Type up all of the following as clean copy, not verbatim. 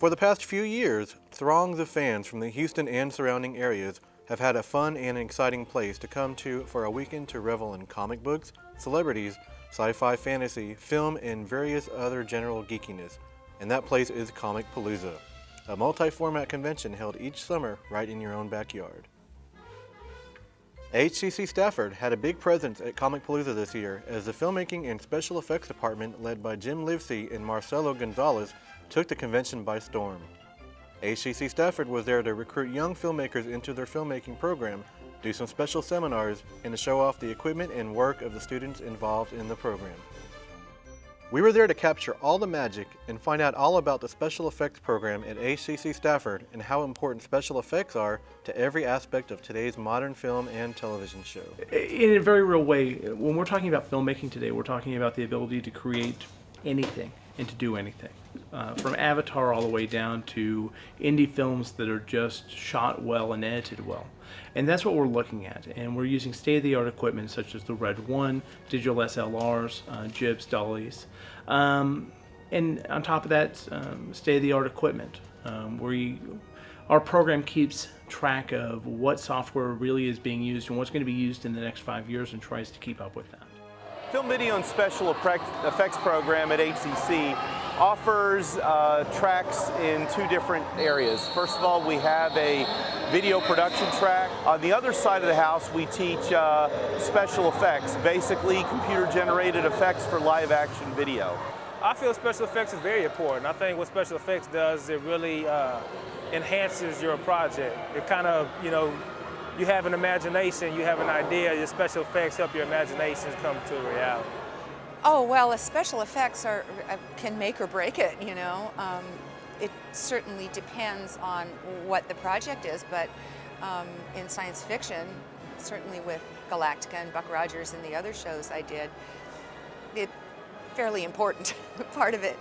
For the past few years, throngs of fans from the Houston and surrounding areas have had a fun and exciting place to come to for a weekend to revel in comic books, celebrities, sci-fi, fantasy, film, and various other general geekiness. And that place is Comicpalooza, a multi-format convention held each summer right in your own backyard. HCC Stafford had a big presence at Comicpalooza this year as the filmmaking and special effects department led by Jim Livesey and Marcelo Gonzalez took the convention by storm. HCC Stafford was there to recruit young filmmakers into their filmmaking program, do some special seminars, and to show off the equipment and work of the students involved in the program. We were there to capture all the magic and find out all about the special effects program at HCC Stafford and how important special effects are to every aspect of today's modern film and television show. In a very real way, when we're talking about filmmaking today, we're talking about the ability to create anything and to do anything. From Avatar all the way down to indie films that are just shot well and edited well. And that's what we're looking at. And we're using state-of-the-art equipment such as the Red 1, digital SLRs, jibs, dollies. And on top of that, state-of-the-art equipment. Our program keeps track of what software really is being used and what's going to be used in the next 5 years and tries to keep up with that. Film Video and Special Effects program at HCC offers tracks in two different areas. First of all, we have a video production track. On the other side of the house, we teach special effects, basically computer-generated effects for live-action video. I feel special effects is very important. I think what special effects does, it really enhances your project. It kind of, you have an imagination, you have an idea, your special effects help your imaginations come to reality. Oh, well, special effects can make or break it, It certainly depends on what the project is, but in science fiction, certainly with Galactica and Buck Rogers and the other shows I did, it's fairly important part of it.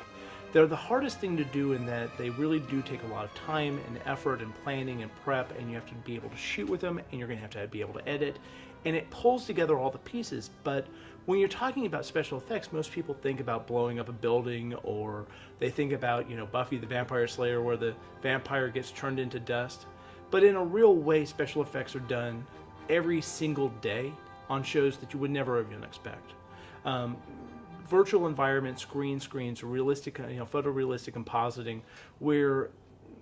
They're the hardest thing to do in that they really do take a lot of time and effort and planning and prep, and you have to be able to shoot with them, and you're going to have to be able to edit, and it pulls together all the pieces. But when you're talking about special effects, most people think about blowing up a building, or they think about, Buffy the Vampire Slayer where the vampire gets turned into dust. But in a real way, special effects are done every single day on shows that you would never even expect. Virtual environments, green screens, realistic, photorealistic compositing, where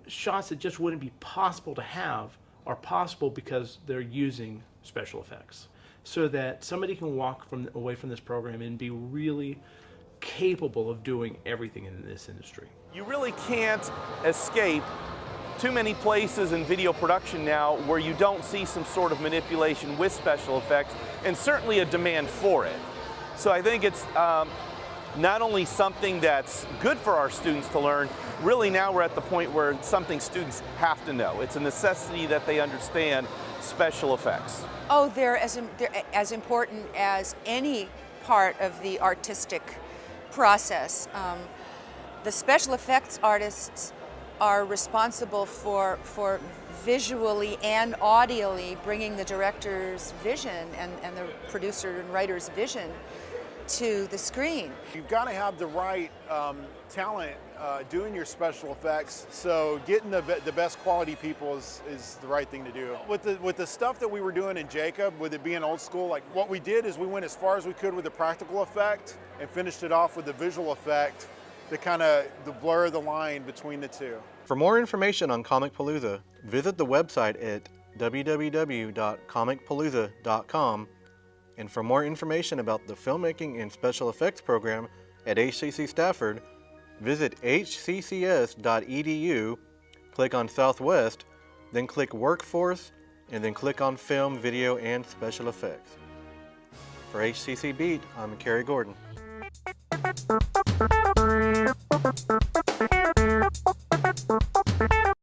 shots that just wouldn't be possible to have are possible because they're using special effects. So that somebody can walk away from this program and be really capable of doing everything in this industry. You really can't escape too many places in video production now where you don't see some sort of manipulation with special effects, and certainly a demand for it. So I think it's not only something that's good for our students to learn, really now we're at the point where it's something students have to know. It's a necessity that they understand special effects. Oh, they're as important as any part of the artistic process. The special effects artists are responsible for visually and audially bringing the director's vision and the producer and writer's vision to the screen. You've got to have the right talent doing your special effects, so getting the best quality people is the right thing to do. With the stuff that we were doing in Jacob, with it being old school, like what we did is we went as far as we could with the practical effect and finished it off with the visual effect to kind of blur the line between the two. For more information on Comicpalooza, visit the website at www.comicpalooza.com. And for more information about the filmmaking and special effects program at HCC Stafford, visit hccs.edu, click on Southwest, then click Workforce, and then click on Film, Video, and Special Effects. For HCC Beat, I'm Kerry Gordon.